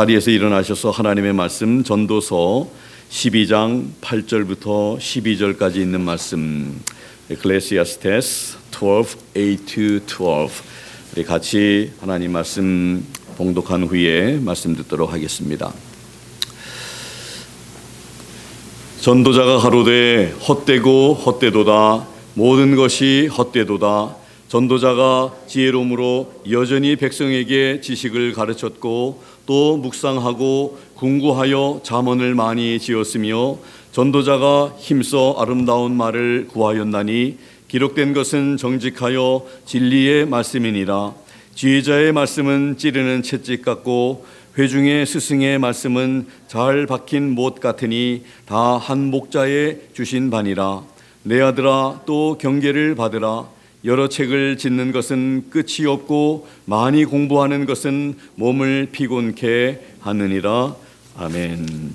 자리에서 일어나셔서 하나님의 말씀 전도서 12장 8절부터 12절까지 있는 말씀 Ecclesiastes 12:8-12 우리 같이 하나님 말씀 봉독한 후에 말씀 듣도록 하겠습니다. 전도자가 가로되 헛되고 헛되도다 모든 것이 헛되도다. 전도자가 지혜로움으로 여전히 백성에게 지식을 가르쳤고 또 묵상하고 궁구하여 잠언을 많이 지었으며 전도자가 힘써 아름다운 말을 구하였나니 기록된 것은 정직하여 진리의 말씀이니라. 지혜자의 말씀은 찌르는 채찍 같고 회중의 스승의 말씀은 잘 박힌 못 같으니 다 한 목자에 주신 바니라. 내 아들아 또 경계를 받으라. 여러 책을 짓는 것은 끝이 없고 많이 공부하는 것은 몸을 피곤케 하느니라. 아멘.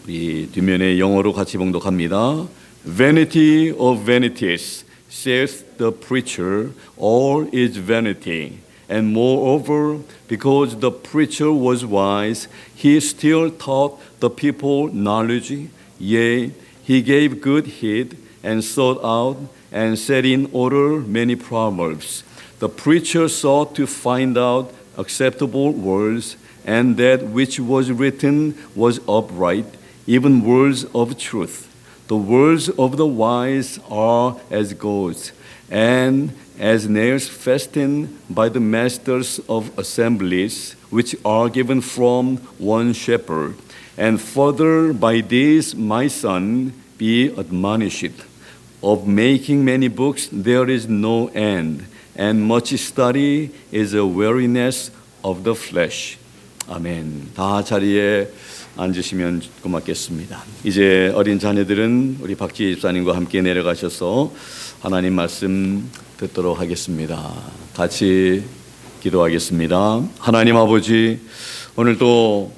우리 뒷면에 영어로 같이 봉독합니다. Vanity of vanities, saith the preacher, all is vanity. And moreover, because the preacher was wise, he still taught the people knowledge. Yea, he gave good heed and sought out and set in order many proverbs. The preacher sought to find out acceptable words, and that which was written was upright, even words of truth. The words of the wise are as goads, and as nails fastened by the masters of assemblies, which are given from one shepherd. And further by this, my son, be admonished. Of making many books there is no end, and much study is a weariness of the flesh. 아멘. 다 자리에 앉으시면 고맙겠습니다. 이제 어린 자녀들은 우리 박지혜 집사님과 함께 내려가셔서 하나님 말씀 듣도록 하겠습니다. 같이 기도하겠습니다. 하나님 아버지, 오늘도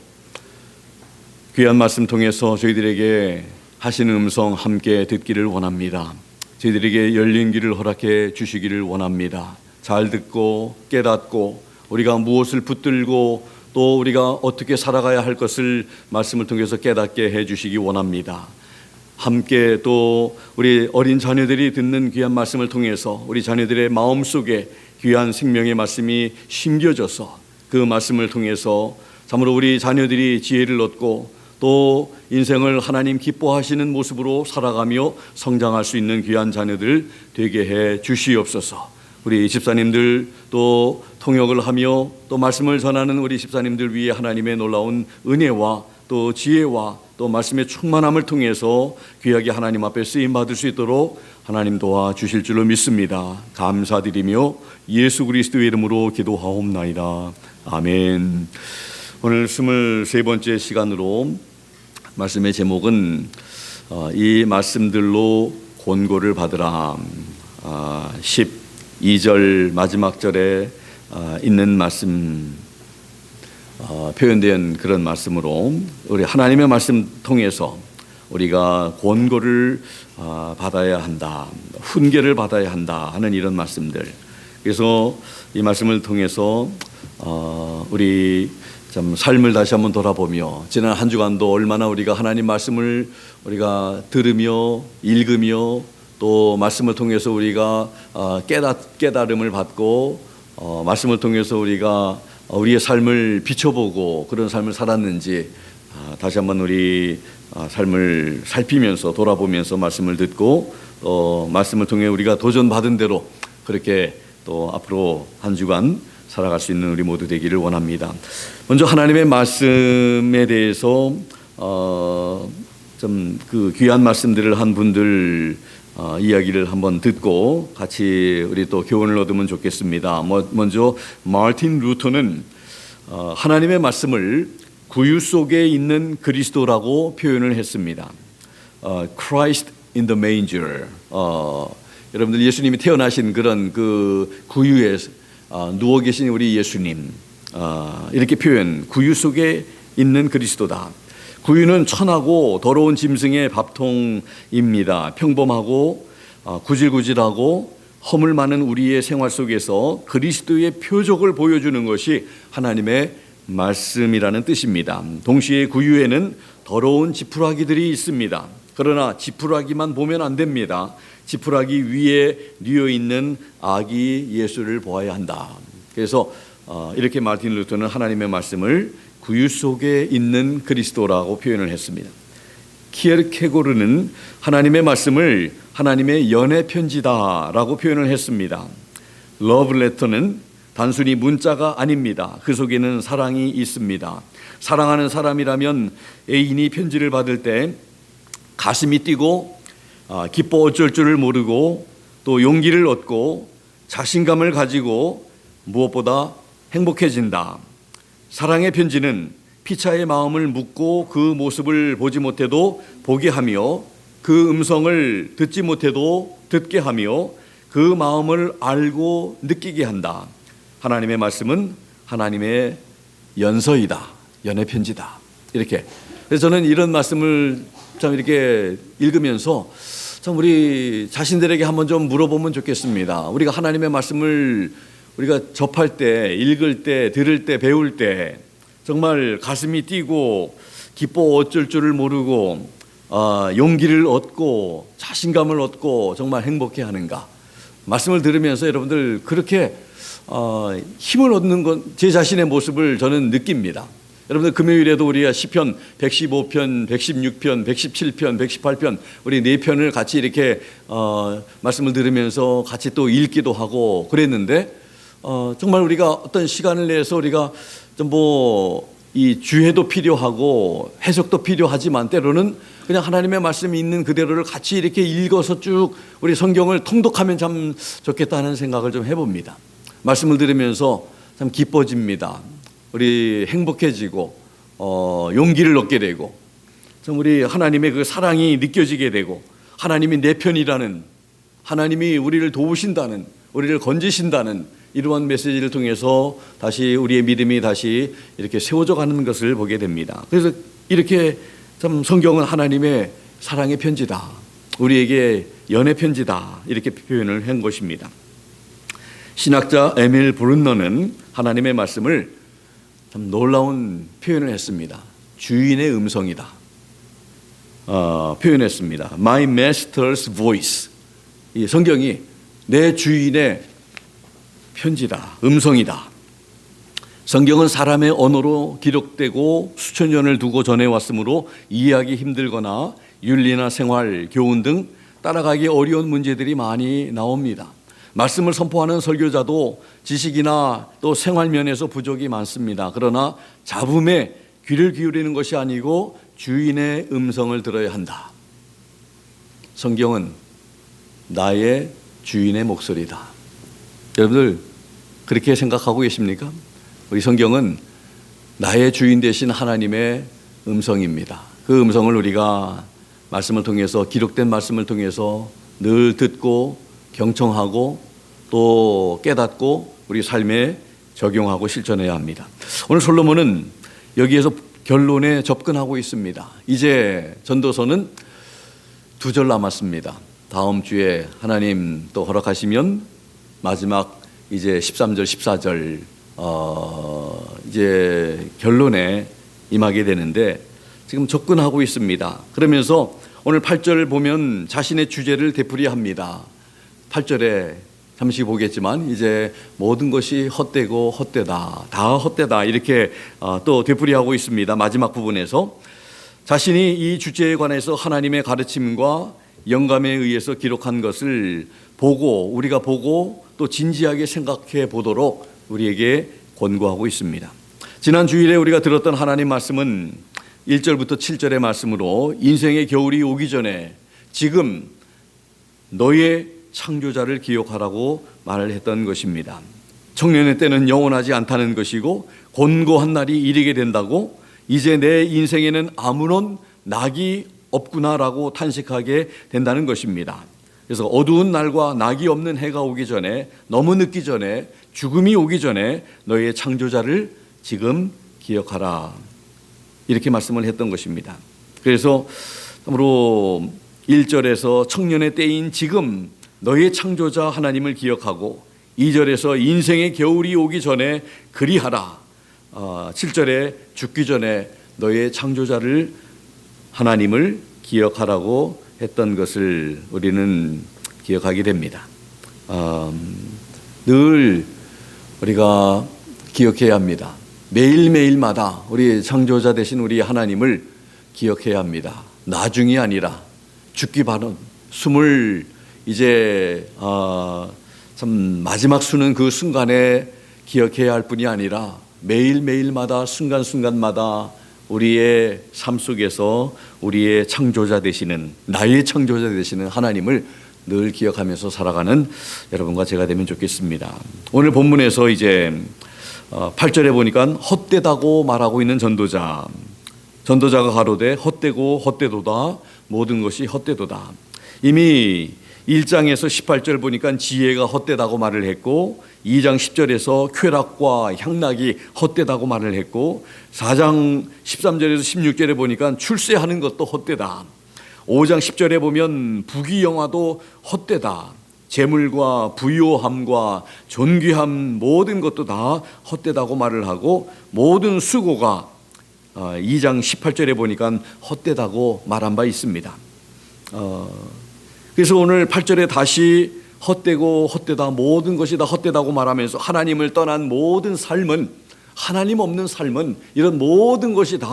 귀한 말씀 통해서 저희들에게 하시는 음성 함께 듣기를 원합니다. 저희들에게 열린 길을 허락해 주시기를 원합니다. 잘 듣고 깨닫고 우리가 무엇을 붙들고 또 우리가 어떻게 살아가야 할 것을 말씀을 통해서 깨닫게 해 주시기 원합니다. 함께 또 우리 어린 자녀들이 듣는 귀한 말씀을 통해서 우리 자녀들의 마음속에 귀한 생명의 말씀이 심겨져서 그 말씀을 통해서 참으로 우리 자녀들이 지혜를 얻고 또 인생을 하나님 기뻐하시는 모습으로 살아가며 성장할 수 있는 귀한 자녀들 되게 해 주시옵소서. 우리 집사님들 또 통역을 하며 또 말씀을 전하는 우리 집사님들 위에 하나님의 놀라운 은혜와 또 지혜와 또 말씀의 충만함을 통해서 귀하게 하나님 앞에 쓰임 받을 수 있도록 하나님 도와주실 줄로 믿습니다. 감사드리며 예수 그리스도의 이름으로 기도하옵나이다. 아멘. 오늘 23번째 시간으로 말씀의 제목은 이 말씀들로 권고를 받으라. 12절 마지막 절에 있는 말씀 표현된 그런 말씀으로 우리 하나님의 말씀 통해서 우리가 권고를 받아야 한다, 훈계를 받아야 한다 하는 이런 말씀들. 그래서 이 말씀을 통해서 우리 참 삶을 다시 한번 돌아보며 지난 한 주간도 얼마나 우리가 하나님 말씀을 우리가 들으며 읽으며 또 말씀을 통해서 우리가 깨달음을 받고 말씀을 통해서 우리가 우리의 삶을 비춰보고 그런 삶을 살았는지 다시 한번 우리 삶을 살피면서 돌아보면서 말씀을 듣고 말씀을 통해 우리가 도전받은 대로 그렇게 또 앞으로 한 주간 살아갈 수 있는 우리 모두 되기를 원합니다. 먼저 하나님의 말씀에 대해서 좀 그 귀한 말씀들을 한 분들 이야기를 한번 듣고 같이 우리 또 교훈을 얻으면 좋겠습니다. 먼저 마르틴 루터는 하나님의 말씀을 구유 속에 있는 그리스도라고 표현을 했습니다. Christ in the manger. 여러분들 예수님이 태어나신 그런 그 구유에 누워 계신 우리 예수님, 이렇게 표현, 구유 속에 있는 그리스도다. 구유는 천하고 더러운 짐승의 밥통입니다. 평범하고 구질구질하고 허물 많은 우리의 생활 속에서 그리스도의 표적을 보여주는 것이 하나님의 말씀이라는 뜻입니다. 동시에 구유에는 더러운 지푸라기들이 있습니다. 그러나 지푸라기만 보면 안 됩니다. 지푸라기 위에 뉘어 있는 아기 예수를 보아야 한다. 그래서 이렇게 마틴 루터는 하나님의 말씀을 구유 속에 있는 그리스도라고 표현을 했습니다. 키에르케고르는 하나님의 말씀을 하나님의 연애 편지다라고 표현을 했습니다. 러브레터는 단순히 문자가 아닙니다. 그 속에는 사랑이 있습니다. 사랑하는 사람이라면 애인이 편지를 받을 때 가슴이 뛰고 기뻐 어쩔 줄을 모르고 또 용기를 얻고 자신감을 가지고 무엇보다 행복해진다. 사랑의 편지는 피차의 마음을 묻고 그 모습을 보지 못해도 보게 하며 그 음성을 듣지 못해도 듣게 하며 그 마음을 알고 느끼게 한다. 하나님의 말씀은 하나님의 연서이다. 연애 편지다. 이렇게. 그래서 저는 이런 말씀을 참 이렇게 읽으면서 참 우리 자신들에게 한번 좀 물어보면 좋겠습니다. 우리가 하나님의 말씀을 우리가 접할 때, 읽을 때, 들을 때, 배울 때 정말 가슴이 뛰고 기뻐 어쩔 줄을 모르고 용기를 얻고 자신감을 얻고 정말 행복해 하는가. 말씀을 들으면서 여러분들 그렇게 힘을 얻는 건 제 자신의 모습을 저는 느낍니다. 여러분들 금요일에도 우리가 시편 115편, 116편, 117편, 118편 우리 4편을 같이 이렇게 말씀을 들으면서 같이 또 읽기도 하고 그랬는데 정말 우리가 어떤 시간을 내서 우리가 좀 이 주해도 필요하고 해석도 필요하지만 때로는 그냥 하나님의 말씀이 있는 그대로를 같이 이렇게 읽어서 쭉 우리 성경을 통독하면 참 좋겠다는 생각을 좀 해봅니다. 말씀을 들으면서 참 기뻐집니다. 우리 행복해지고 용기를 얻게 되고 참 우리 하나님의 그 사랑이 느껴지게 되고 하나님이 내 편이라는, 하나님이 우리를 도우신다는, 우리를 건지신다는 이러한 메시지를 통해서 다시 우리의 믿음이 다시 이렇게 세워져 가는 것을 보게 됩니다. 그래서 이렇게 참 성경은 하나님의 사랑의 편지다, 우리에게 연애 편지다, 이렇게 표현을 한 것입니다. 신학자 에밀 브룬너는 하나님의 말씀을 참 놀라운 표현을 했습니다. 주인의 음성이다 표현했습니다. My master's voice. 이 성경이 내 주인의 편지다, 음성이다. 성경은 사람의 언어로 기록되고 수천 년을 두고 전해왔으므로 이해하기 힘들거나 윤리나 생활, 교훈 등 따라가기 어려운 문제들이 많이 나옵니다. 말씀을 선포하는 설교자도 지식이나 또 생활 면에서 부족이 많습니다. 그러나 잡음에 귀를 기울이는 것이 아니고 주인의 음성을 들어야 한다. 성경은 나의 주인의 목소리다. 여러분들 그렇게 생각하고 계십니까? 우리 성경은 나의 주인 되신 하나님의 음성입니다. 그 음성을 우리가 말씀을 통해서, 기록된 말씀을 통해서 늘 듣고 경청하고 또 깨닫고 우리 삶에 적용하고 실천해야 합니다. 오늘 솔로몬은 여기에서 결론에 접근하고 있습니다. 이제 전도서는 2절 남았습니다. 다음 주에 하나님 또 허락하시면 마지막 이제 13절, 14절 이제 결론에 임하게 되는데 지금 접근하고 있습니다. 그러면서 오늘 8절을 보면 자신의 주제를 되풀이합니다. 8절에 잠시 보겠지만 이제 모든 것이 헛되고 헛되다, 다 헛되다, 이렇게 또 되풀이하고 있습니다. 마지막 부분에서 자신이 이 주제에 관해서 하나님의 가르침과 영감에 의해서 기록한 것을 보고, 우리가 보고 또 진지하게 생각해 보도록 우리에게 권고하고 있습니다. 지난 주일에 우리가 들었던 하나님 말씀은 1절부터 7절의 말씀으로 인생의 겨울이 오기 전에 지금 너의 창조자를 기억하라고 말을 했던 것입니다. 청년의 때는 영원하지 않다는 것이고 곤고한 날이 이르게 된다고, 이제 내 인생에는 아무런 낙이 없구나라고 탄식하게 된다는 것입니다. 그래서 어두운 날과 낙이 없는 해가 오기 전에, 너무 늦기 전에, 죽음이 오기 전에 너의 창조자를 지금 기억하라, 이렇게 말씀을 했던 것입니다. 그래서 참으로 1절에서 청년의 때인 지금 너의 창조자 하나님을 기억하고 2절에서 인생의 겨울이 오기 전에 그리하라, 7절에 죽기 전에 너의 창조자를 하나님을 기억하라고 했던 것을 우리는 기억하게 됩니다. 늘 우리가 기억해야 합니다. 매일매일마다 우리 창조자 되신 우리 하나님을 기억해야 합니다. 나중이 아니라 죽기 바로 숨을 이제 참 마지막 수는 그 순간에 기억해야 할 뿐이 아니라 매일매일마다 순간순간마다 우리의 삶 속에서 우리의 창조자 되시는, 나의 창조자 되시는 하나님을 늘 기억하면서 살아가는 여러분과 제가 되면 좋겠습니다. 오늘 본문에서 이제 8절에 보니까 헛되다고 말하고 있는 전도자가 가로되 헛되고 헛되도다, 모든 것이 헛되도다. 이미 1장에서 18절 보니까 지혜가 헛되다고 말을 했고, 2장 10절에서 쾌락과 향락이 헛되다고 말을 했고, 4장 13절에서 16절에 보니까 출세하는 것도 헛되다. 5장 10절에 보면 부귀영화도 헛되다. 재물과 부요함과 존귀함 모든 것도 다 헛되다고 말을 하고, 모든 수고가 2장 18절에 보니까 헛되다고 말한 바 있습니다. 그래서 오늘 8절에 다시 헛되고 헛되다, 모든 것이 다 헛되다고 말하면서 하나님을 떠난 모든 삶은, 하나님 없는 삶은, 이런 모든 것이 다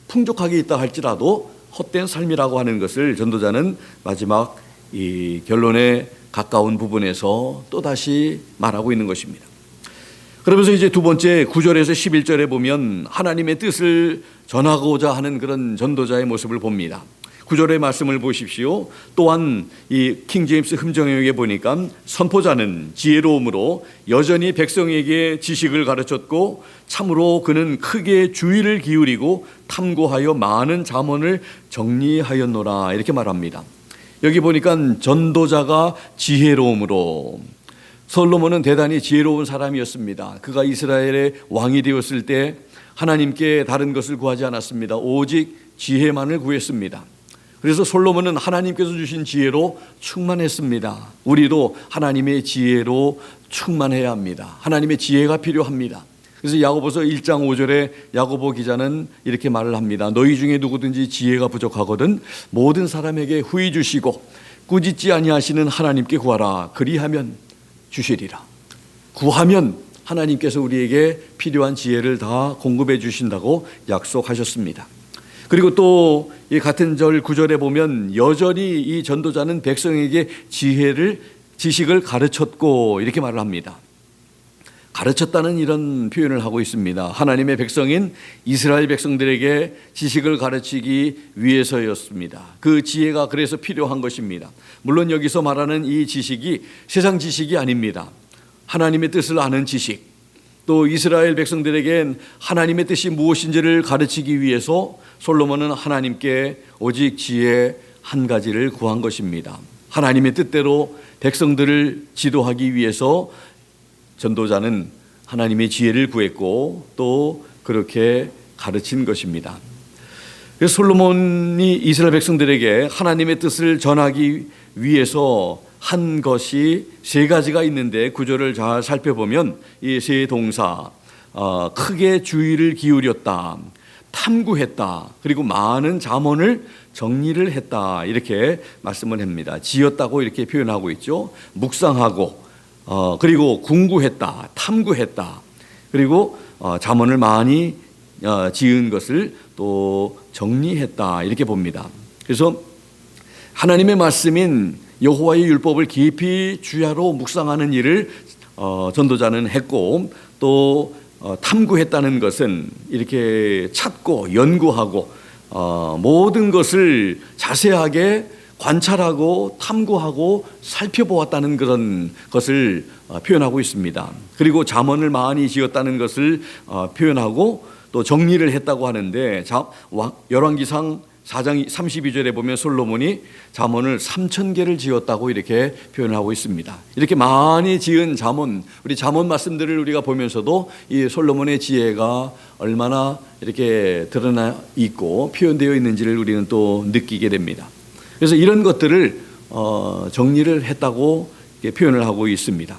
풍족하게 있다 할지라도 헛된 삶이라고 하는 것을 전도자는 마지막 이 결론에 가까운 부분에서 또다시 말하고 있는 것입니다. 그러면서 이제 두 번째 9절에서 11절에 보면 하나님의 뜻을 전하고자 하는 그런 전도자의 모습을 봅니다. 9절의 말씀을 보십시오. 또한 이 킹제임스 흠정역에 보니까 선포자는 지혜로움으로 여전히 백성에게 지식을 가르쳤고, 참으로 그는 크게 주의를 기울이고 탐구하여 많은 잠언을 정리하였노라, 이렇게 말합니다. 여기 보니까 전도자가 지혜로움으로, 솔로몬은 대단히 지혜로운 사람이었습니다. 그가 이스라엘의 왕이 되었을 때 하나님께 다른 것을 구하지 않았습니다. 오직 지혜만을 구했습니다. 그래서 솔로몬은 하나님께서 주신 지혜로 충만했습니다. 우리도 하나님의 지혜로 충만해야 합니다. 하나님의 지혜가 필요합니다. 그래서 야고보서 1장 5절에 야고보 기자는 이렇게 말을 합니다. 너희 중에 누구든지 지혜가 부족하거든 모든 사람에게 후히 주시고 꾸짖지 아니하시는 하나님께 구하라. 그리하면 주시리라. 구하면 하나님께서 우리에게 필요한 지혜를 다 공급해 주신다고 약속하셨습니다. 그리고 또 이 같은 절 9절에 보면 여전히 이 전도자는 백성에게 지식을 가르쳤고, 이렇게 말을 합니다. 가르쳤다는 이런 표현을 하고 있습니다. 하나님의 백성인 이스라엘 백성들에게 지식을 가르치기 위해서였습니다. 그 지혜가 그래서 필요한 것입니다. 물론 여기서 말하는 이 지식이 세상 지식이 아닙니다. 하나님의 뜻을 아는 지식, 또 이스라엘 백성들에겐 하나님의 뜻이 무엇인지를 가르치기 위해서 솔로몬은 하나님께 오직 지혜 한 가지를 구한 것입니다. 하나님의 뜻대로 백성들을 지도하기 위해서 전도자는 하나님의 지혜를 구했고 또 그렇게 가르친 것입니다. 그래서 솔로몬이 이스라엘 백성들에게 하나님의 뜻을 전하기 위해서 한 것이 세 가지가 있는데, 구절을 잘 살펴보면 이 세 동사, 크게 주의를 기울였다, 탐구했다, 그리고 많은 잠언을 정리를 했다, 이렇게 말씀을 합니다. 지었다고 이렇게 표현하고 있죠. 묵상하고, 그리고 궁구했다, 탐구했다, 그리고 잠언을 많이 지은 것을 또 정리했다, 이렇게 봅니다. 그래서 하나님의 말씀인 여호와의 율법을 깊이 주야로 묵상하는 일을 전도자는 했고, 또 탐구했다는 것은 이렇게 찾고 연구하고 모든 것을 자세하게 관찰하고 탐구하고 살펴보았다는 그런 것을 표현하고 있습니다. 그리고 잠언을 많이 지었다는 것을 표현하고 또 정리를 했다고 하는데, 열왕기상 4장 32절에 보면 솔로몬이 잠언을 3,000개를 지었다고 이렇게 표현하고 있습니다. 이렇게 많이 지은 잠언, 우리 잠언 말씀들을 우리가 보면서도 이 솔로몬의 지혜가 얼마나 이렇게 드러나 있고 표현되어 있는지를 우리는 또 느끼게 됩니다. 그래서 이런 것들을 정리를 했다고 표현을 하고 있습니다.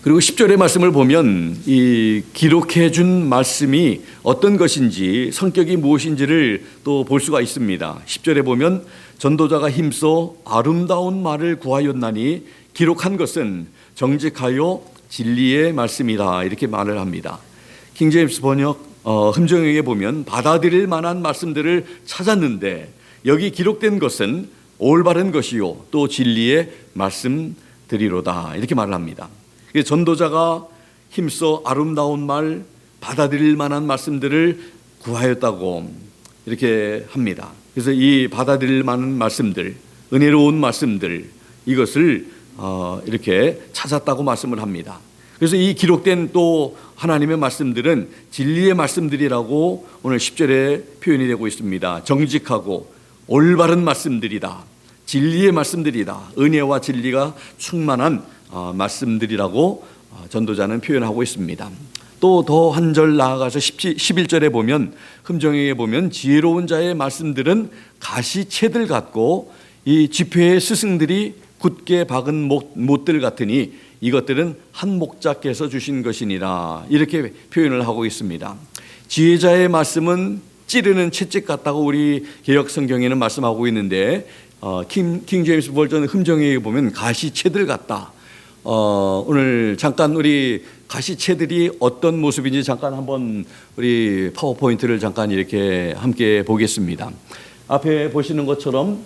그리고 10절의 말씀을 보면 이 기록해 준 말씀이 어떤 것인지 성격이 무엇인지를 또 볼 수가 있습니다. 10절에 보면 전도자가 힘써 아름다운 말을 구하였나니 기록한 것은 정직하여 진리의 말씀이다, 이렇게 말을 합니다. 킹제임스 번역 흠정역에 보면 받아들일 만한 말씀들을 찾았는데 여기 기록된 것은 올바른 것이요 또 진리의 말씀들이로다, 이렇게 말을 합니다. 전도자가 힘써 아름다운 말, 받아들일 만한 말씀들을 구하였다고 이렇게 합니다. 그래서 이 받아들일 만한 말씀들, 은혜로운 말씀들, 이것을 이렇게 찾았다고 말씀을 합니다. 그래서 이 기록된 또 하나님의 말씀들은 진리의 말씀들이라고 오늘 10절에 표현이 되고 있습니다. 정직하고 올바른 말씀들이다, 진리의 말씀들이다, 은혜와 진리가 충만한 말씀들이라고 전도자는 표현하고 있습니다. 또 더 한 절 나아가서 11절에 보면 흠정에 보면 지혜로운 자의 말씀들은 가시채들 같고 이 지폐의 스승들이 굳게 박은 못들 같으니 이것들은 한 목자께서 주신 것이니라, 이렇게 표현을 하고 있습니다. 지혜자의 말씀은 찌르는 채찍 같다고 우리 개역 성경에는 말씀하고 있는데 킹 제임스 버전 흠정에 보면 가시채들 같다. 오늘 잠깐 우리 가시채들이 어떤 모습인지 잠깐 한번 우리 파워포인트를 잠깐 이렇게 함께 보겠습니다. 앞에 보시는 것처럼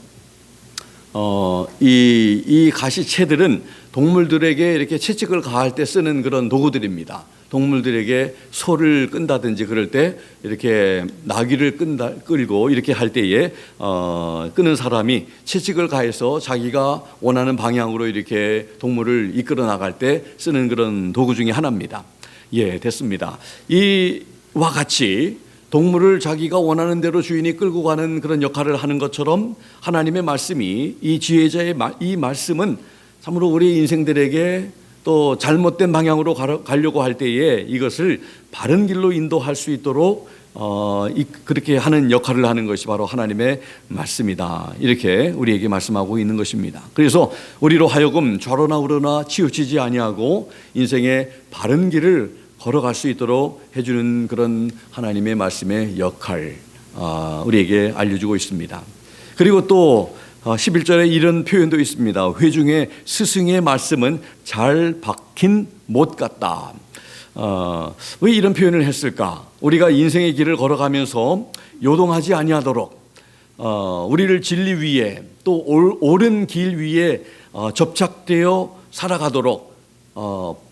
이 가시채들은 동물들에게 이렇게 채찍을 가할 때 쓰는 그런 도구들입니다. 동물들에게 소를 끈다든지 그럴 때 이렇게 나귀를 끌고 이렇게 할 때에 끄는 사람이 채찍을 가해서 자기가 원하는 방향으로 이렇게 동물을 이끌어 나갈 때 쓰는 그런 도구 중에 하나입니다. 예, 됐습니다. 이와 같이 동물을 자기가 원하는 대로 주인이 끌고 가는 그런 역할을 하는 것처럼 하나님의 말씀이, 이 지혜자의 이 말씀은 참으로 우리 인생들에게 또 잘못된 방향으로 가려고 할 때에 이것을 바른 길로 인도할 수 있도록 그렇게 하는 역할을 하는 것이 바로 하나님의 말씀이다, 이렇게 우리에게 말씀하고 있는 것입니다. 그래서 우리로 하여금 좌로나 우로나 치우치지 아니하고 인생의 바른 길을 걸어갈 수 있도록 해주는 그런 하나님의 말씀의 역할, 우리에게 알려주고 있습니다. 그리고 또 11절에 이런 표현도 있습니다. 회중의 스승의 말씀은 잘 박힌 못 같다. 왜 이런 표현을 했을까? 우리가 인생의 길을 걸어가면서 요동하지 아니하도록 우리를 진리 위에 또 옳은 길 위에 접착되어 살아가도록,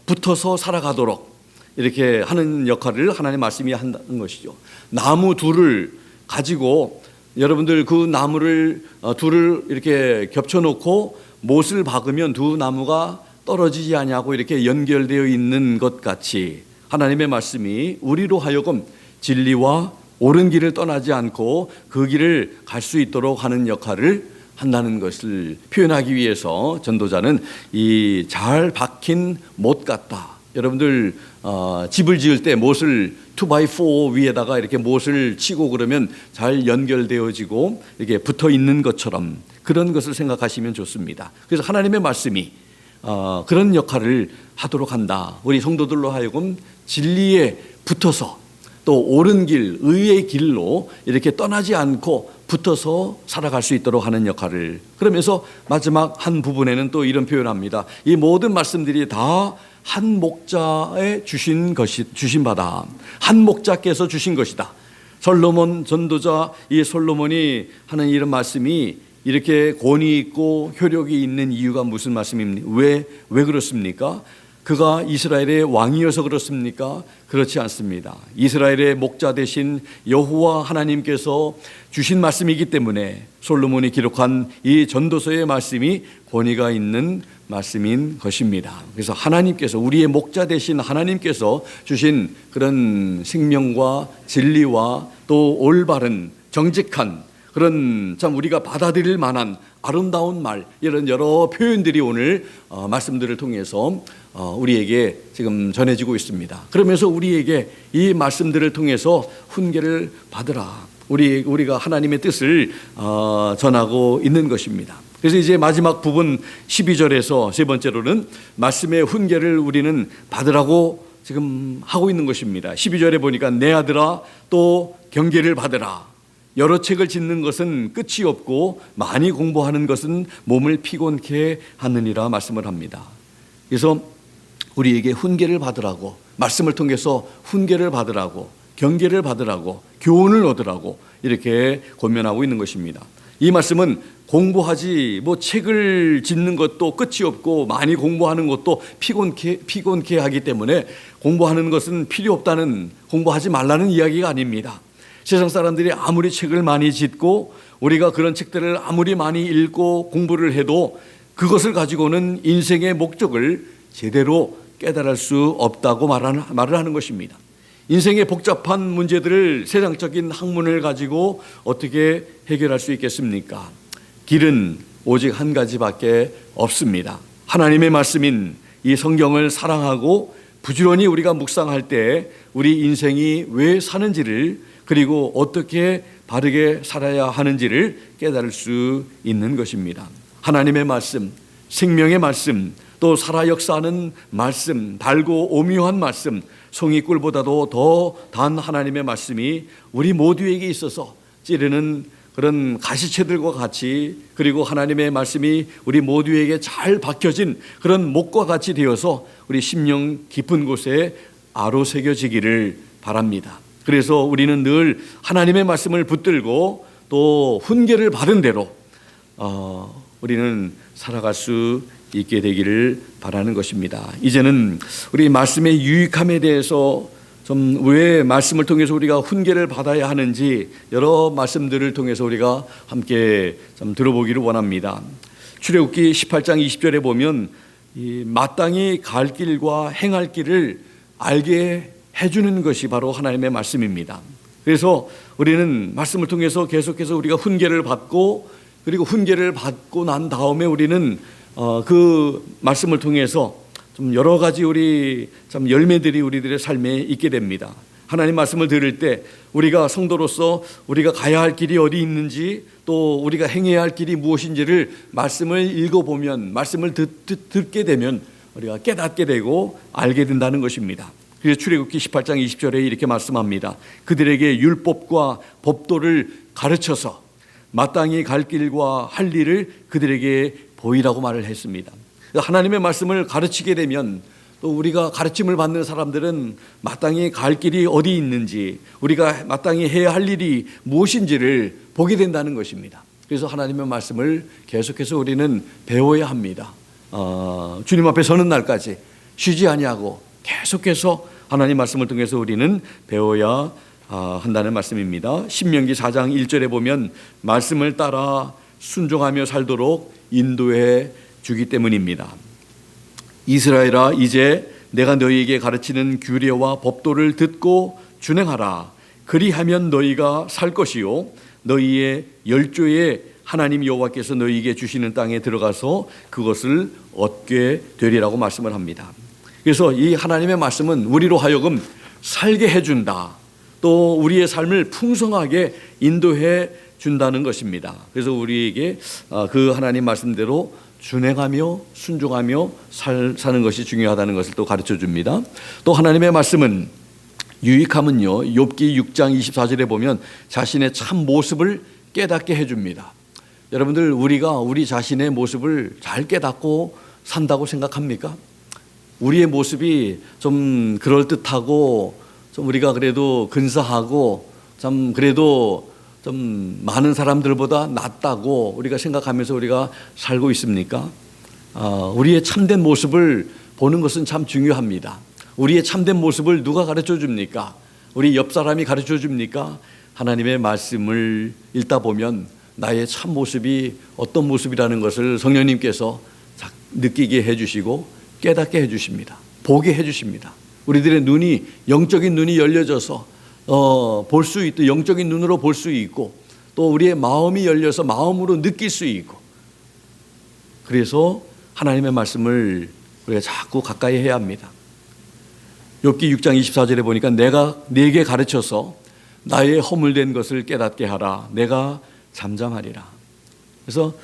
붙어서 살아가도록 이렇게 하는 역할을 하나님의 말씀이 한다는 것이죠. 나무 둘을 가지고 여러분들 그 나무를 둘을 이렇게 겹쳐놓고 못을 박으면 두 나무가 떨어지지 아니하고 이렇게 연결되어 있는 것 같이 하나님의 말씀이 우리로 하여금 진리와 옳은 길을 떠나지 않고 그 길을 갈 수 있도록 하는 역할을 한다는 것을 표현하기 위해서 전도자는 이 잘 박힌 못 같다. 여러분들 집을 지을 때 못을 2x4 위에다가 이렇게 못을 치고 그러면 잘 연결되어지고 이렇게 붙어 있는 것처럼 그런 것을 생각하시면 좋습니다. 그래서 하나님의 말씀이 그런 역할을 하도록 한다. 우리 성도들로 하여금 진리에 붙어서 또 옳은 길, 의의 길로 이렇게 떠나지 않고 붙어서 살아갈 수 있도록 하는 역할을, 그러면서 마지막 한 부분에는 또 이런 표현합니다. 이 모든 말씀들이 다 한 목자에 주신 바다, 한 목자께서 주신 것이다. 솔로몬 전도자, 이 솔로몬이 하는 이런 말씀이 이렇게 권위 있고 효력이 있는 이유가 무슨 말씀입니까? 왜 그렇습니까? 그가 이스라엘의 왕이어서 그렇습니까? 그렇지 않습니다. 이스라엘의 목자 되신 여호와 하나님께서 주신 말씀이기 때문에 솔로몬이 기록한 이 전도서의 말씀이 권위가 있는 말씀인 것입니다. 그래서 하나님께서, 우리의 목자 되신 하나님께서 주신 그런 생명과 진리와 또 올바른 정직한 그런 참 우리가 받아들일 만한 아름다운 말, 이런 여러 표현들이 오늘 말씀들을 통해서 우리에게 지금 전해지고 있습니다. 그러면서 우리에게 이 말씀들을 통해서 훈계를 받으라, 우리가 하나님의 뜻을 전하고 있는 것입니다. 그래서 이제 마지막 부분 12절에서 세 번째로는 말씀의 훈계를 우리는 받으라고 지금 하고 있는 것입니다. 12절에 보니까 내 아들아 또 경계를 받으라. 여러 책을 짓는 것은 끝이 없고 많이 공부하는 것은 몸을 피곤케 하느니라 말씀을 합니다. 그래서 우리에게 훈계를 받으라고, 말씀을 통해서 훈계를 받으라고, 경계를 받으라고, 교훈을 얻으라고 이렇게 권면하고 있는 것입니다. 이 말씀은 공부하지 책을 짓는 것도 끝이 없고 많이 공부하는 것도 피곤케 하기 때문에 공부하는 것은 필요 없다는, 공부하지 말라는 이야기가 아닙니다. 세상 사람들이 아무리 책을 많이 짓고 우리가 그런 책들을 아무리 많이 읽고 공부를 해도 그것을 가지고는 인생의 목적을 제대로 깨달을 수 없다고 말을 하는 것입니다. 인생의 복잡한 문제들을 세상적인 학문을 가지고 어떻게 해결할 수 있겠습니까? 길은 오직 한 가지밖에 없습니다. 하나님의 말씀인 이 성경을 사랑하고 부지런히 우리가 묵상할 때 우리 인생이 왜 사는지를, 그리고 어떻게 바르게 살아야 하는지를 깨달을 수 있는 것입니다. 하나님의 말씀, 생명의 말씀, 또 살아 역사하는 말씀, 달고 오묘한 말씀, 송이꿀보다도 더 단 하나님의 말씀이 우리 모두에게 있어서 찌르는 그런 가시채들과 같이, 그리고 하나님의 말씀이 우리 모두에게 잘 박혀진 그런 목과 같이 되어서 우리 심령 깊은 곳에 아로새겨지기를 바랍니다. 그래서 우리는 늘 하나님의 말씀을 붙들고 또 훈계를 받은 대로 우리는 살아갈 수 있게 되기를 바라는 것입니다. 이제는 우리 말씀의 유익함에 대해서 좀 왜 말씀을 통해서 우리가 훈계를 받아야 하는지 여러 말씀들을 통해서 우리가 함께 좀 들어보기를 원합니다. 출애굽기 18장 20절에 보면 이 마땅히 갈 길과 행할 길을 알게 해주는 것이 바로 하나님의 말씀입니다. 그래서 우리는 말씀을 통해서 계속해서 우리가 훈계를 받고, 그리고 훈계를 받고 난 다음에 우리는 그 말씀을 통해서 좀 여러 가지 우리 참 열매들이 우리들의 삶에 있게 됩니다. 하나님 말씀을 들을 때 우리가 성도로서 우리가 가야 할 길이 어디 있는지, 또 우리가 행해야 할 길이 무엇인지를 말씀을 읽어보면, 말씀을 듣게 되면 우리가 깨닫게 되고 알게 된다는 것입니다. 그래서 출애굽기 18장 20절에 이렇게 말씀합니다. 그들에게 율법과 법도를 가르쳐서 마땅히 갈 길과 할 일을 그들에게 보이라고 말을 했습니다. 하나님의 말씀을 가르치게 되면 또 우리가 가르침을 받는 사람들은 마땅히 갈 길이 어디 있는지, 우리가 마땅히 해야 할 일이 무엇인지를 보게 된다는 것입니다. 그래서 하나님의 말씀을 계속해서 우리는 배워야 합니다. 주님 앞에 서는 날까지 쉬지 아니하고 계속해서 하나님 말씀을 통해서 우리는 배워야 한다는 말씀입니다. 신명기 4장 1절에 보면 말씀을 따라 순종하며 살도록 인도해 주기 때문입니다. 이스라엘아, 이제 내가 너희에게 가르치는 규례와 법도를 듣고 준행하라. 그리하면 너희가 살 것이요 너희의 열조의 하나님 여호와께서 너희에게 주시는 땅에 들어가서 그것을 얻게 되리라고 말씀을 합니다. 그래서 이 하나님의 말씀은 우리로 하여금 살게 해준다, 또 우리의 삶을 풍성하게 인도해 준다는 것입니다. 그래서 우리에게 그 하나님 말씀대로 준행하며 순종하며 사는 것이 중요하다는 것을 또 가르쳐 줍니다. 또 하나님의 말씀은 유익하면요, 욥기 6장 24절에 보면 자신의 참 모습을 깨닫게 해줍니다. 여러분들, 우리가 우리 자신의 모습을 잘 깨닫고 산다고 생각합니까? 우리의 모습이 좀 그럴듯하고 좀 우리가 그래도 근사하고 좀 그래도 좀 많은 사람들보다 낫다고 우리가 생각하면서 우리가 살고 있습니까? 우리의 참된 모습을 보는 것은 참 중요합니다. 우리의 참된 모습을 누가 가르쳐 줍니까? 우리 옆 사람이 가르쳐 줍니까? 하나님의 말씀을 읽다 보면 나의 참 모습이 어떤 모습이라는 것을 성령님께서 느끼게 해주시고 깨닫게 해주십니다. 보게 해주십니다. 우리들의 눈이, 영적인 눈이 열려져서 볼 수 있고, 영적인 눈으로 볼 수 있고, 또 우리의 마음이 열려서 마음으로 느낄 수 있고, 그래서 하나님의 말씀을 우리가 자꾸 가까이 해야 합니다. 욥기 6장 24절에 보니까 내가 네게 가르쳐서 나의 허물된 것을 깨닫게 하라. 내가 잠잠하리라. 그래서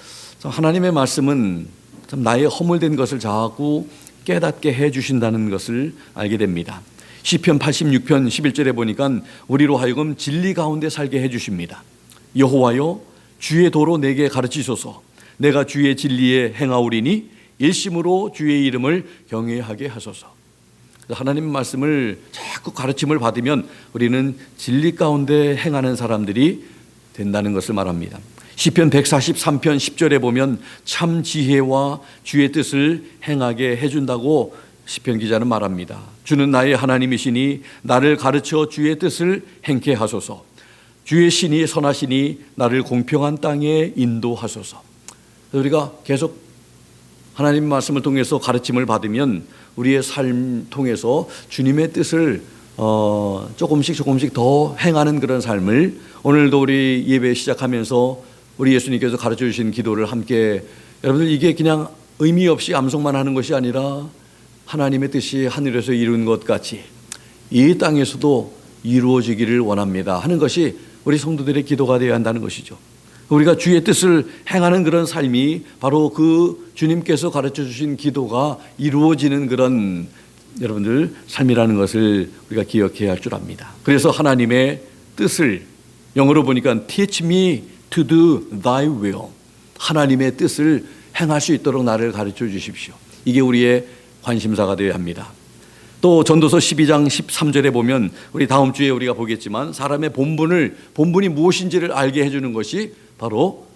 하나님의 말씀은 참 나의 허물된 것을 자꾸 깨닫게 해주신다는 것을 알게 됩니다. 시편 86편 11절에 보니까 우리로 하여금 진리 가운데 살게 해주십니다. 여호와여 주의 도로 내게 가르치소서. 내가 주의 진리에 행하오리니 일심으로 주의 이름을 경외하게 하소서. 하나님 말씀을 자꾸 가르침을 받으면 우리는 진리 가운데 행하는 사람들이 된다는 것을 말합니다. 시편 143편 10절에 보면 참 지혜와 주의 뜻을 행하게 해준다고 시편 기자는 말합니다. 주는 나의 하나님이시니 나를 가르쳐 주의 뜻을 행케 하소서. 주의 신이 선하시니 나를 공평한 땅에 인도하소서. 우리가 계속 하나님 말씀을 통해서 가르침을 받으면 우리의 삶 통해서 주님의 뜻을 조금씩 더 행하는 그런 삶을, 오늘도 우리 예배 시작하면서 우리 예수님께서 가르쳐 주신 기도를 함께, 여러분들 이게 그냥 의미 없이 암송만 하는 것이 아니라 하나님의 뜻이 하늘에서 이룬 것 같이 이 땅에서도 이루어지기를 원합니다 하는 것이 우리 성도들의 기도가 되어야 한다는 것이죠. 우리가 주의 뜻을 행하는 그런 삶이 바로 그 주님께서 가르쳐 주신 기도가 이루어지는 그런 여러분들 삶이라는 것을 우리가 기억해야 할 줄 압니다. 그래서 하나님의 뜻을 영어로 보니까 teach me to do thy will, 하나님의 뜻을 행할 수 있도록 나를 가르쳐 주십시오. 이게 우리의 관심사가 되어야 합니다. 또 전도서 12장 13절에 보면 우리 다음 주에 우리가 보겠지만 사람의 본분이 무엇인지를 알게 해주는 것이 바로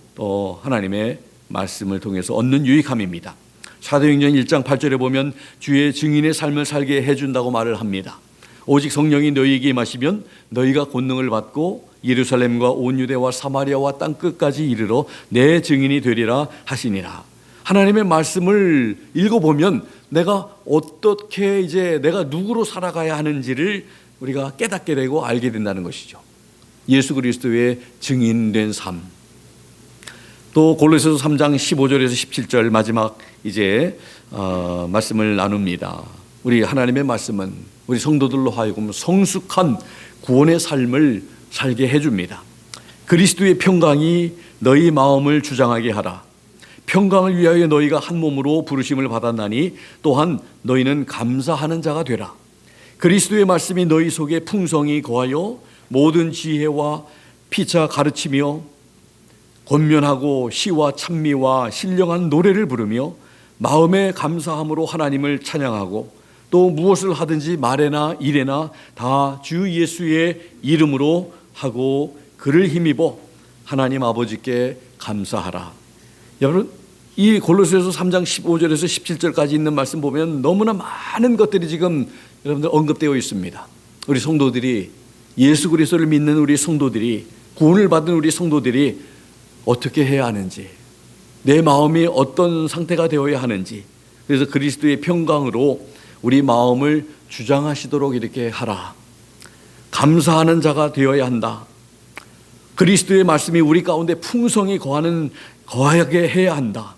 하나님의 말씀을 통해서 얻는 유익함입니다. 사도행전 1장 8절에 보면 주의 증인의 삶을 살게 해준다고 말을 합니다. 오직 성령이 너희에게 임하시면 너희가 권능을 받고 예루살렘과 온 유대와 사마리아와 땅 끝까지 이르러 내 증인이 되리라 하시니라. 하나님의 말씀을 읽어보면 내가 어떻게 내가 누구로 살아가야 하는지를 우리가 깨닫게 되고 알게 된다는 것이죠. 예수 그리스도의 증인된 삶. 또 골로새서 3장 15절에서 17절 마지막 말씀을 나눕니다. 우리 하나님의 말씀은 우리 성도들로 하여금 성숙한 구원의 삶을 살게 해줍니다. 그리스도의 평강이 너희 마음을 주장하게 하라. 평강을 위하여 너희가 한 몸으로 부르심을 받았나니 또한 너희는 감사하는 자가 되라. 그리스도의 말씀이 너희 속에 풍성히 거하여 모든 지혜와 피차 가르치며 권면하고 시와 찬미와 신령한 노래를 부르며 마음에 감사함으로 하나님을 찬양하고 또 무엇을 하든지 말에나 일에나 다 주 예수의 이름으로 하고 그를 힘입어 하나님 아버지께 감사하라. 여러분, 이 골로새서 3장 15절에서 17절까지 있는 말씀 보면 너무나 많은 것들이 지금 여러분들 언급되어 있습니다. 우리 성도들이, 예수 그리스도를 믿는 우리 성도들이, 구원을 받은 우리 성도들이 어떻게 해야 하는지, 내 마음이 어떤 상태가 되어야 하는지, 그래서 그리스도의 평강으로 우리 마음을 주장하시도록 이렇게 하라. 감사하는 자가 되어야 한다. 그리스도의 말씀이 우리 가운데 풍성히 거하게 해야 한다.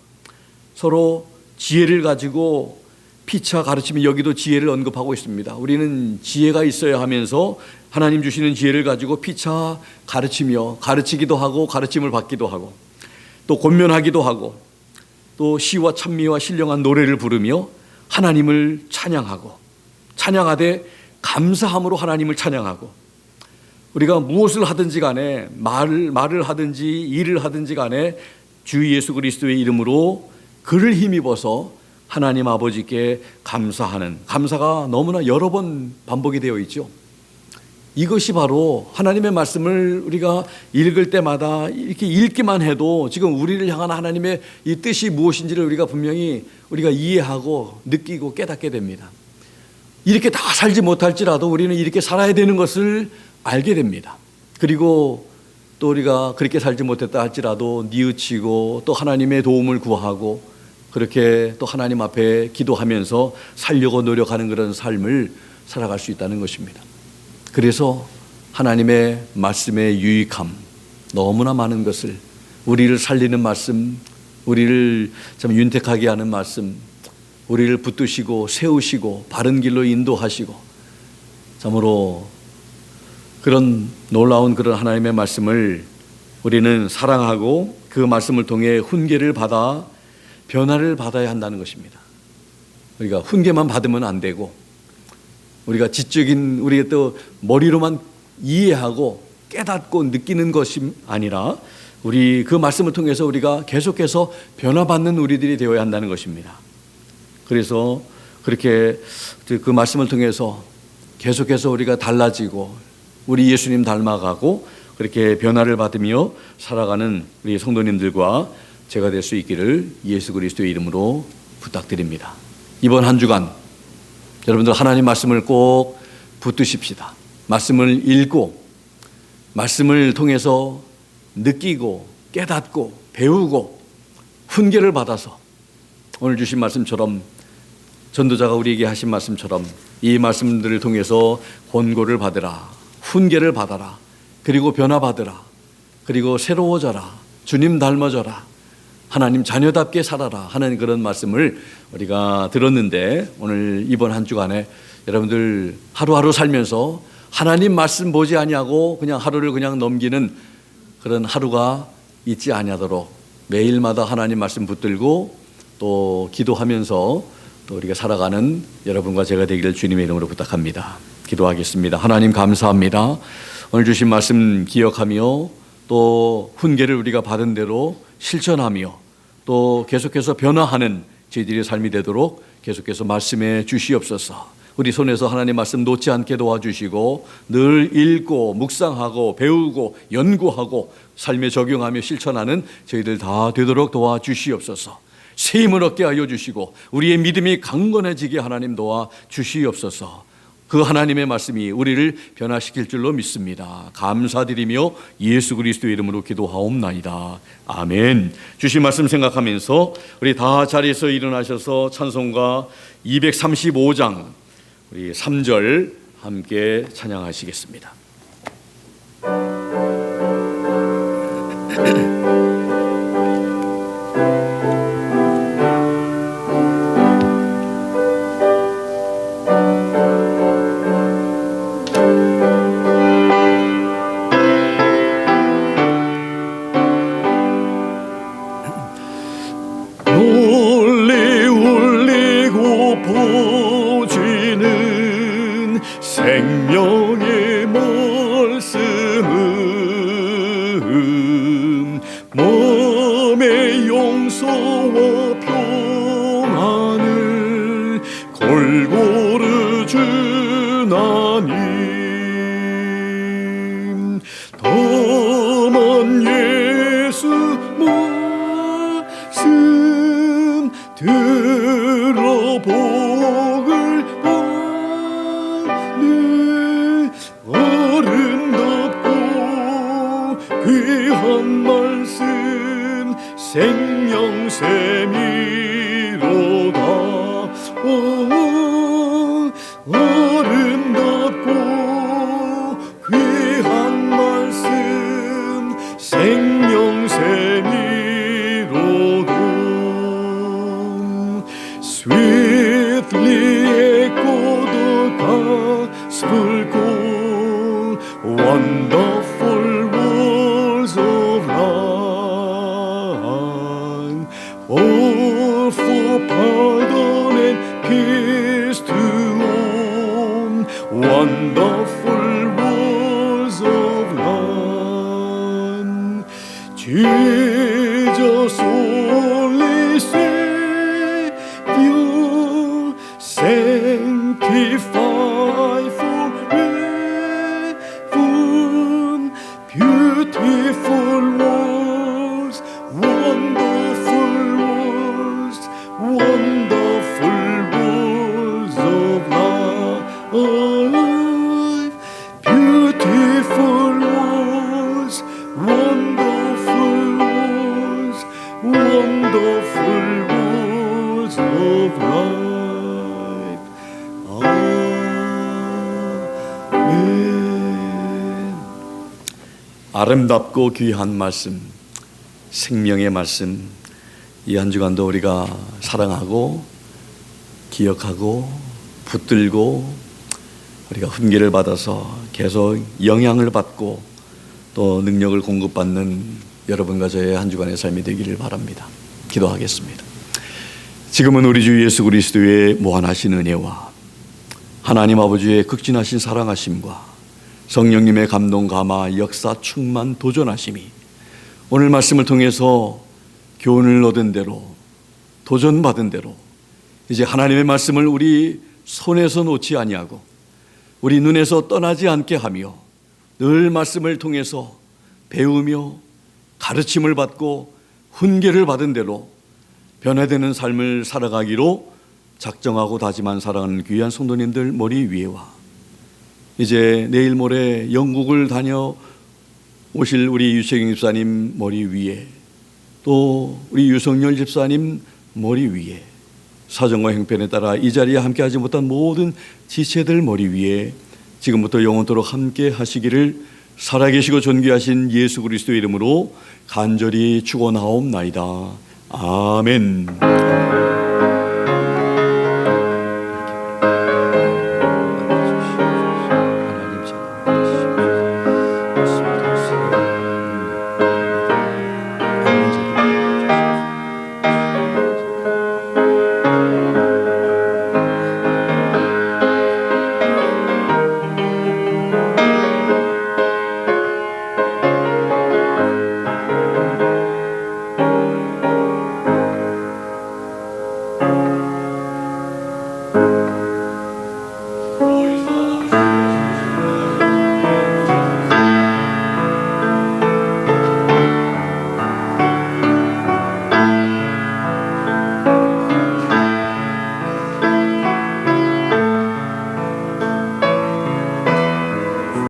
서로 지혜를 가지고 피차 가르치면, 여기도 지혜를 언급하고 있습니다. 우리는 지혜가 있어야 하면서 하나님 주시는 지혜를 가지고 피차 가르치며, 가르치기도 하고 가르침을 받기도 하고 또 권면하기도 하고 또 시와 찬미와 신령한 노래를 부르며 하나님을 찬양하고, 찬양하되 감사함으로 하나님을 찬양하고, 우리가 무엇을 하든지 간에 말을 하든지 일을 하든지 간에 주 예수 그리스도의 이름으로 그를 힘입어서 하나님 아버지께 감사하는, 감사가 너무나 여러 번 반복이 되어 있죠. 이것이 바로 하나님의 말씀을 우리가 읽을 때마다 이렇게 읽기만 해도 지금 우리를 향한 하나님의 이 뜻이 무엇인지를 우리가 분명히 이해하고 느끼고 깨닫게 됩니다. 이렇게 다 살지 못할지라도 우리는 이렇게 살아야 되는 것을 알게 됩니다. 그리고 또 우리가 그렇게 살지 못했다 할지라도 뉘우치고 또 하나님의 도움을 구하고 그렇게 또 하나님 앞에 기도하면서 살려고 노력하는 그런 삶을 살아갈 수 있다는 것입니다. 그래서 하나님의 말씀의 유익함, 너무나 많은 것을, 우리를 살리는 말씀, 우리를 참 윤택하게 하는 말씀, 우리를 붙드시고 세우시고 바른 길로 인도하시고, 참으로 그런 놀라운 그런 하나님의 말씀을 우리는 사랑하고 그 말씀을 통해 훈계를 받아 변화를 받아야 한다는 것입니다. 우리가 훈계만 받으면 안 되고, 우리가 지적인, 우리가 또 머리로만 이해하고 깨닫고 느끼는 것이 아니라 우리 그 말씀을 통해서 우리가 계속해서 변화받는 우리들이 되어야 한다는 것입니다. 그래서 그렇게 그 말씀을 통해서 계속해서 우리가 달라지고 우리 예수님 닮아가고 그렇게 변화를 받으며 살아가는 우리 성도님들과 제가 될 수 있기를 예수 그리스도의 이름으로 부탁드립니다. 이번 한 주간 여러분들 하나님 말씀을 꼭 붙드십시다. 말씀을 읽고 말씀을 통해서 느끼고 깨닫고 배우고 훈계를 받아서 오늘 주신 말씀처럼, 전도자가 우리에게 하신 말씀처럼 이 말씀들을 통해서 권고를 받으라, 훈계를 받아라, 그리고 변화받으라, 그리고 새로워져라, 주님 닮아져라, 하나님 자녀답게 살아라 하는 그런 말씀을 우리가 들었는데, 오늘 이번 한 주간에 여러분들 하루하루 살면서 하나님 말씀 보지 아니하고 그냥 하루를 그냥 넘기는 그런 하루가 있지 아니하도록 매일마다 하나님 말씀 붙들고 또 기도하면서 또 우리가 살아가는 여러분과 제가 되기를 주님의 이름으로 부탁합니다. 기도하겠습니다. 하나님 감사합니다. 오늘 주신 말씀 기억하며 또 훈계를 우리가 받은 대로 실천하며 또 계속해서 변화하는 저희들의 삶이 되도록 계속해서 말씀해 주시옵소서. 우리 손에서 하나님 말씀 놓지 않게 도와주시고 늘 읽고 묵상하고 배우고 연구하고 삶에 적용하며 실천하는 저희들 다 되도록 도와주시옵소서. 새 힘을 얻게 하여 주시고 우리의 믿음이 강건해지게 하나님 도와주시옵소서. 그 하나님의 말씀이 우리를 변화시킬 줄로 믿습니다. 감사드리며 예수 그리스도의 이름으로 기도하옵나이다. 아멘. 주신 말씀 생각하면서 우리 다 자리에서 일어나셔서 찬송가 235장 우리 3절 함께 찬양하시겠습니다. 생명의 말씀은 몸의 용서와 평안을 골고루 주나님. 다만 예수 말씀 들어보길 아름답고 귀한 말씀 생명샘이로다. 아름답고 귀한 말씀 생명샘이로다. Sweetly echo the gospel call, wonderful words of life, all for pardon and peace to all, wonderful words of life. Jesus only Savior, sanctify forever, beautiful words, wonderful words, wonderful words of life, beautiful words, wonderful words, wonderful words of life. 아멘. 아름답고 귀한 말씀, 생명의 말씀, 이 한 주간도 우리가 사랑하고 기억하고 붙들고 우리가 훈계를 받아서 계속 영향을 받고 또 능력을 공급받는 여러분과 저의 한 주간의 삶이 되기를 바랍니다. 기도하겠습니다. 지금은 우리 주 예수 그리스도의 무한하신 은혜와 하나님 아버지의 극진하신 사랑하심과 성령님의 감동, 감화, 역사, 충만, 도전하심이 오늘 말씀을 통해서 교훈을 얻은 대로, 도전받은 대로 이제 하나님의 말씀을 우리 손에서 놓지 아니하고 우리 눈에서 떠나지 않게 하며 늘 말씀을 통해서 배우며 가르침을 받고 훈계를 받은 대로 변화되는 삶을 살아가기로 작정하고 다짐한 사랑하는 귀한 성도님들 머리 위에와 이제 내일 모레 영국을 다녀오실 우리 유채경 집사님 머리 위에 또 우리 유성열 집사님 머리 위에 사정과 형편에 따라 이 자리에 함께하지 못한 모든 지체들 머리 위에 지금부터 영원토록 함께 하시기를 살아계시고 존귀하신 예수 그리스도의 이름으로 간절히 축원하옵나이다. 아멘.